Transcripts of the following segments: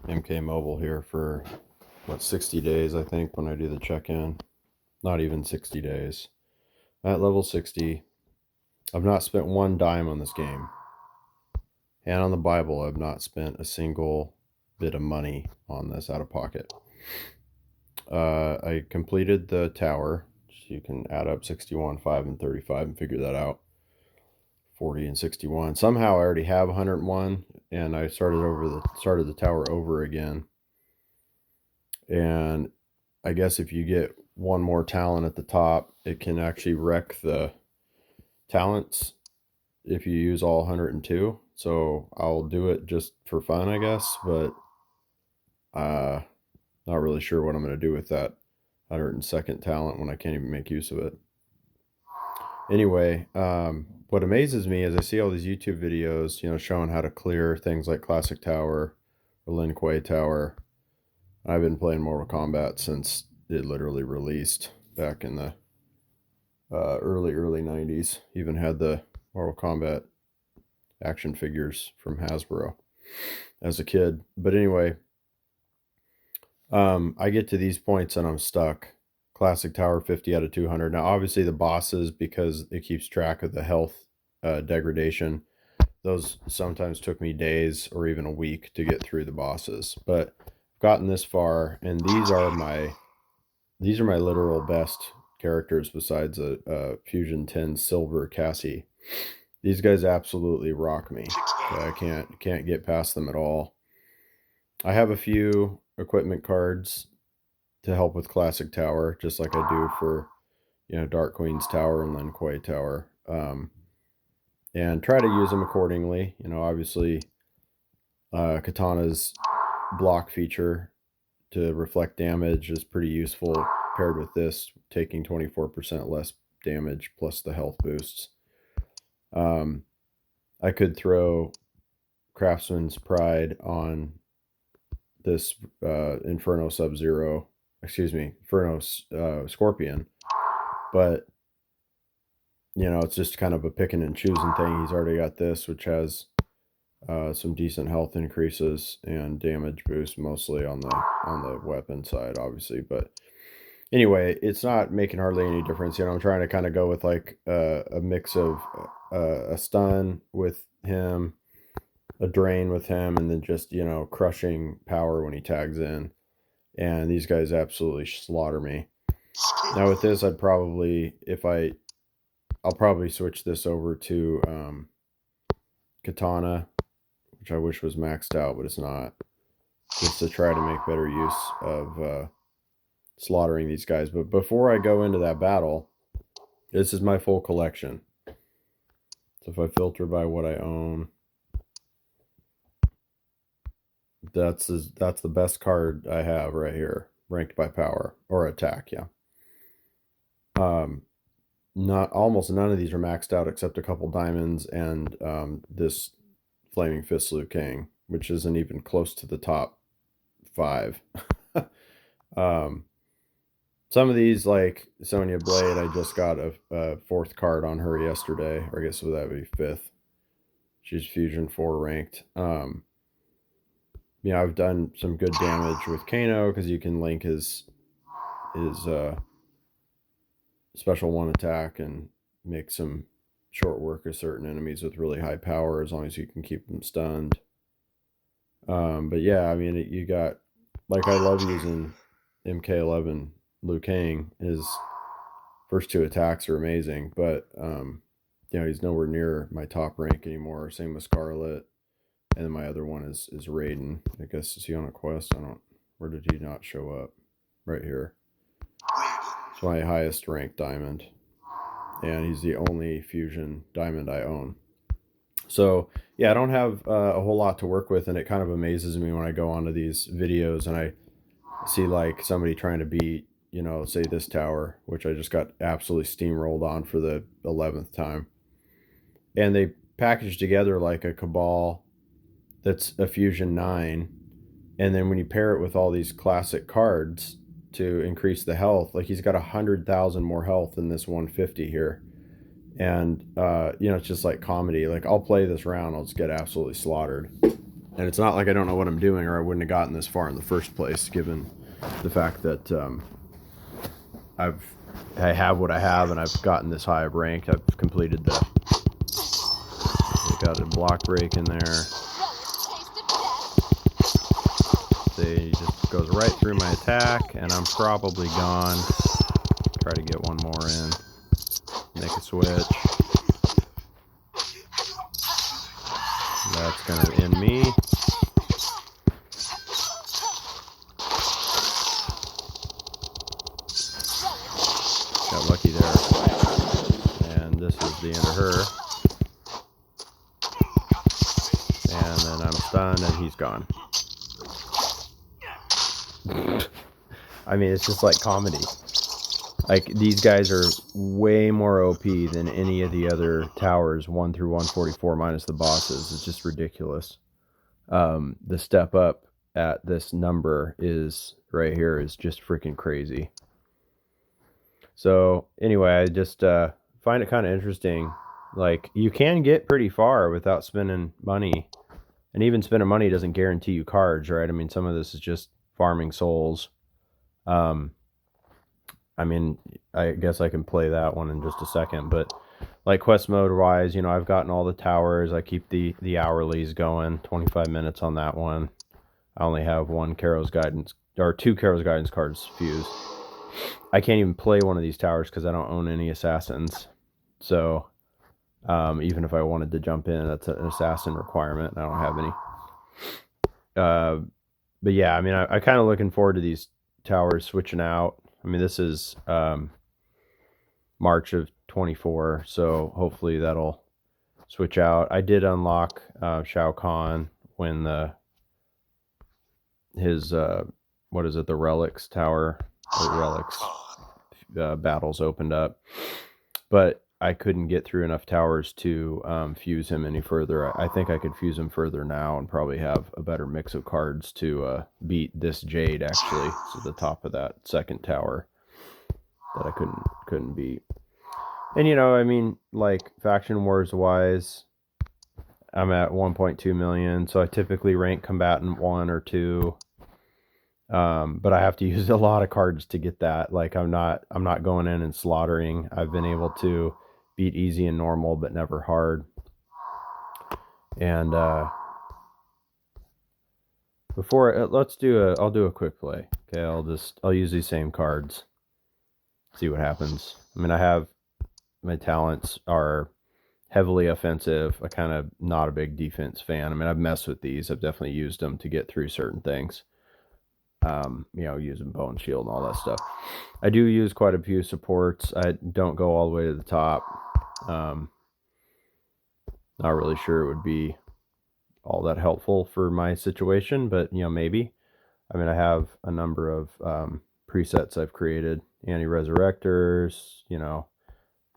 MK Mobile here for, 60 days, I think, when I do the check-in. Not even 60 days. At level 60, I've not spent one dime on this game. And on the Bible, I've not spent a single bit of money on this out of pocket. I completed the tower. So you can add up 61, 5, and 35 and figure that out. 40 and 61. Somehow I already have 101, and I started the tower over again. And I guess if you get one more talent at the top, it can actually wreck the talents if you use all 102. So I'll do it just for fun, I guess, but not really sure what I'm going to do with that 102nd talent when I can't even make use of it. Anyway, what amazes me is I see all these YouTube videos, showing how to clear things like Classic Tower or Lin Kuei Tower. I've been playing Mortal Kombat since it literally released back in the early 90s. Even had the Mortal Kombat action figures from Hasbro as a kid. But anyway, I get to these points and I'm stuck. Classic Tower 50 out of 200. Now, obviously, the bosses, because it keeps track of the health degradation, those sometimes took me days or even a week to get through the bosses. But I've gotten this far, and these are my literal best characters besides a Fusion 10 Silver Cassie. These guys absolutely rock me. I can't get past them at all. I have a few equipment cards to help with Classic Tower, just like I do for, Dark Queen's Tower and Lin Kuei Tower. And try to use them accordingly. Obviously, Katana's block feature to reflect damage is pretty useful paired with this, taking 24% less damage plus the health boosts. I could throw Craftsman's Pride on this Inferno Sub-Zero, Inferno Scorpion, but it's just kind of a picking and choosing thing. He's already got this, which has some decent health increases and damage boost, mostly on the weapon side, obviously. But anyway, it's not making hardly any difference. I'm trying to kind of go with like a mix of a stun with him, a drain with him, and then just crushing power when he tags in. And these guys absolutely slaughter me. Now with this, I'll probably switch this over to Katana, which I wish was maxed out, but it's not, just to try to make better use of slaughtering these guys. But before I go into that battle, this is my full collection. So if I filter by what I own, that's the best card I have right here, ranked by power or attack. Yeah. Almost none of these are maxed out except a couple diamonds and this Flaming Fist Liu Kang, which isn't even close to the top 5. Some of these, like Sonya Blade, I just got a 4th card on her yesterday, or I guess that would be 5th. She's Fusion 4 ranked. I've done some good damage with Kano because you can link his special 1 attack and make some short work of certain enemies with really high power as long as you can keep them stunned. But yeah, you got, like, I love using MK11 Liu Kang. His first 2 attacks are amazing, but he's nowhere near my top rank anymore. Same with Scarlet. And then my other one is Raiden. I guess, is he on a quest? Where did he not show up? Right here. It's my highest ranked diamond. And he's the only Fusion diamond I own. So, yeah, I don't have a whole lot to work with, and it kind of amazes me when I go onto these videos and I see, like, somebody trying to beat, say this tower, which I just got absolutely steamrolled on for the 11th time. And they package together like a Cabal that's a Fusion 9, and then when you pair it with all these classic cards to increase the health, like he's got 100,000 more health than this 150 here. And it's just like comedy. Like, I'll play this round, I'll just get absolutely slaughtered. And it's not like I don't know what I'm doing, or I wouldn't have gotten this far in the first place, given the fact that I have what I have, and I've gotten this high of rank. I've completed the. Got a block break in there. They just goes right through my attack, and I'm probably gone. Try to get one more in. Make a switch. That's gonna end me. Got lucky there. And this is the end of her. And then I'm stunned, and he's gone. I mean, it's just like comedy. Like, these guys are way more OP than any of the other towers, 1 through 144 minus the bosses. It's just ridiculous. The step up at this number is right here is just freaking crazy. So anyway, I just find it kind of interesting. Like, you can get pretty far without spending money, and even spending money doesn't guarantee you cards, right? I mean, some of this is just farming souls. I mean, I guess I can play that one in just a second, but like quest mode wise, you know, I've gotten all the towers. I keep the hourlies going, 25 minutes on that one. I only have one Karo's Guidance, or 2 Karo's Guidance cards fused. I can't even play one of these towers because I don't own any assassins. So even if I wanted to jump in, that's an assassin requirement. I don't have any. But yeah, I mean, I kind of looking forward to these towers switching out. I mean, this is March of 24, so hopefully that'll switch out. I did unlock Shao Kahn when his what is it, the Relics Tower, or Relics battles opened up, but I couldn't get through enough towers to fuse him any further. I think I could fuse him further now and probably have a better mix of cards to beat this Jade, actually. It's at the top of that second tower that I couldn't beat. And, you know, I mean, like, faction wars wise, I'm at 1.2 million, so I typically rank combatant 1 or 2. But I have to use a lot of cards to get that. Like, I'm not going in and slaughtering. I've been able to beat easy and normal, but never hard. And before I'll do a quick play. Okay, I'll use these same cards. See what happens. I mean, my talents are heavily offensive. I kind of not a big defense fan. I mean, I've messed with these. I've definitely used them to get through certain things. You know, using bow and shield and all that stuff. I do use quite a few supports. I don't go all the way to the top. Not really sure it would be all that helpful for my situation, but, you know, maybe. I mean, I have a number of presets I've created. Anti-resurrectors, you know,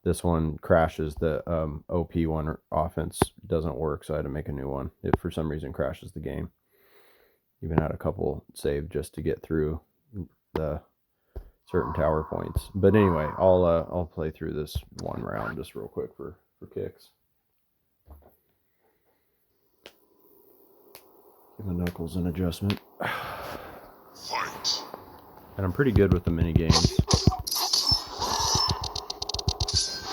this one crashes. The OP one offense doesn't work, so I had to make a new one. It for some reason crashes the game. Even had a couple saved just to get through the certain tower points. But anyway, I'll play through this one round just real quick for kicks. Give my knuckles an adjustment. Fight. And I'm pretty good with the mini games.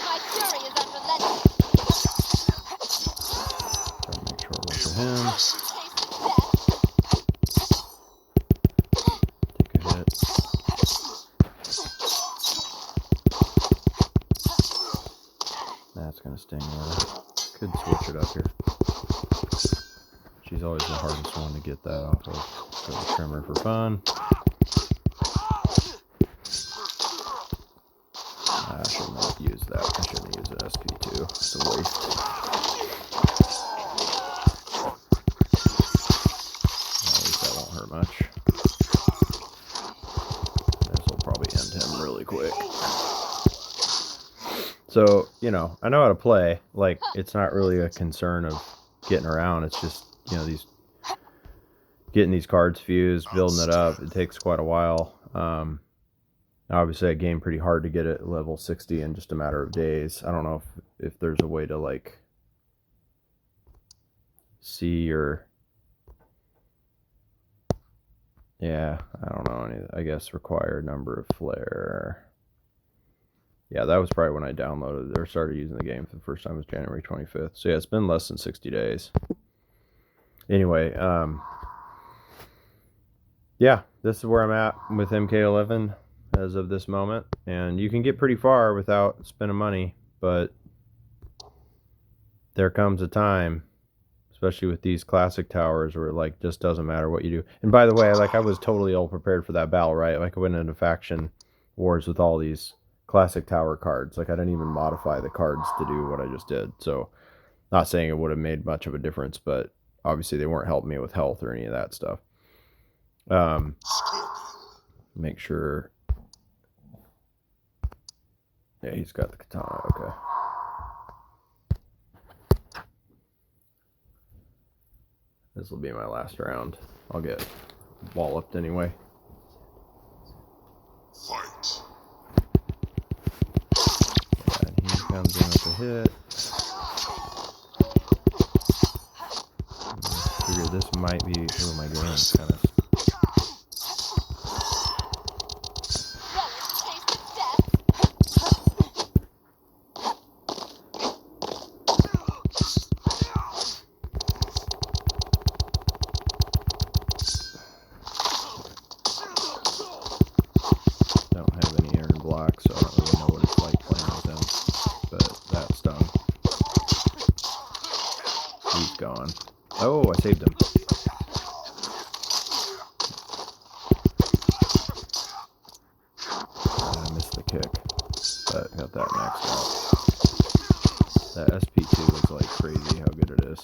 My fury is unrelenting. Try to make short work of him. Take a hit. That's gonna sting more. Could switch it up here. She's always the hardest one to get that off of. Go to trimmer for fun. I shouldn't have used that. I shouldn't use an SP2. It's a waste. At least that won't hurt much. This will probably end him really quick. So, you know, I know how to play. Like, it's not really a concern of getting around. It's just, you know, getting these cards fused, building it up. It takes quite a while. Obviously, I gained pretty hard to get it at level 60 in just a matter of days. I don't know if there's a way to, like, see or Yeah, I don't know. I guess required number of flare. Yeah, that was probably when I downloaded or started using the game for the first time. Was January 25th. So yeah, it's been less than 60 days. Anyway, yeah, this is where I'm at with MK11 as of this moment. And you can get pretty far without spending money, but there comes a time, especially with these classic towers, where it like just doesn't matter what you do. And by the way, like I was totally all prepared for that battle, right? Like I went into faction wars with all these classic tower cards. Like I didn't even modify the cards to do what I just did. So not saying it would have made much of a difference, but obviously they weren't helping me with health or any of that stuff. Make sure. Yeah, he's got the katana. Okay. This will be my last round. I'll get walloped anyway. Fight. And he comes in with a hit. I figure this might be. Oh my goodness, kind of. So I don't really know what it's like playing with him, but that stung. He's gone. Oh, I saved him. I missed the kick, but got that maxed out. That SP2 is like crazy how good it is.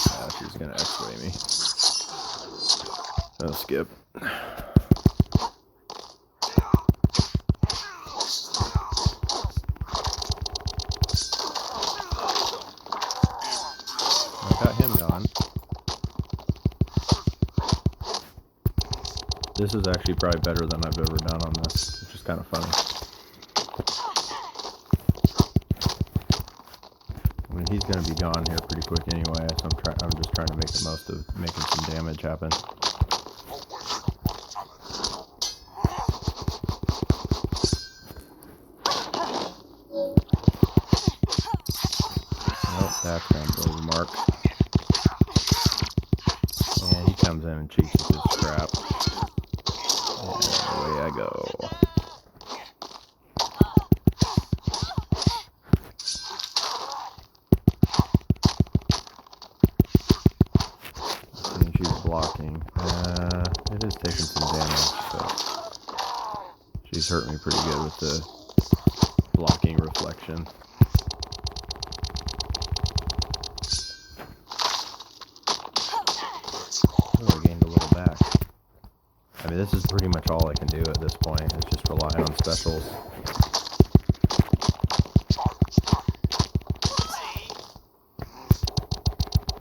Yeah, she's gonna X-ray me. Oh, skip. Got him gone. This is actually probably better than I've ever done on this, which is kind of funny. I mean, he's going to be gone here pretty quick anyway, so I'm just trying to make the most of making some damage happen. Nope, that's going to blow the mark. And he comes in and cheats with his scrap. And away I go. And she's blocking. It is taking some damage, but she's hurt me pretty good with the blocking reflection. Oh, I gained a little back. I mean, this is pretty much all I can do at this point, is just rely on specials.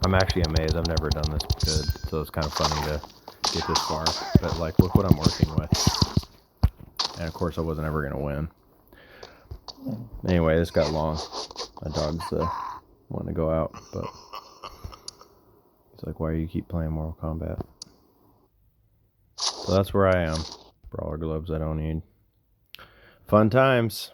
I'm actually amazed. I've never done this good, so it's kind of funny to get this far. But, like, look what I'm working with. And, of course, I wasn't ever going to win. Anyway, this got long. My dog's wanting to go out, but it's like, why do you keep playing Mortal Kombat? So that's where I am. Brawler globes I don't need. Fun times.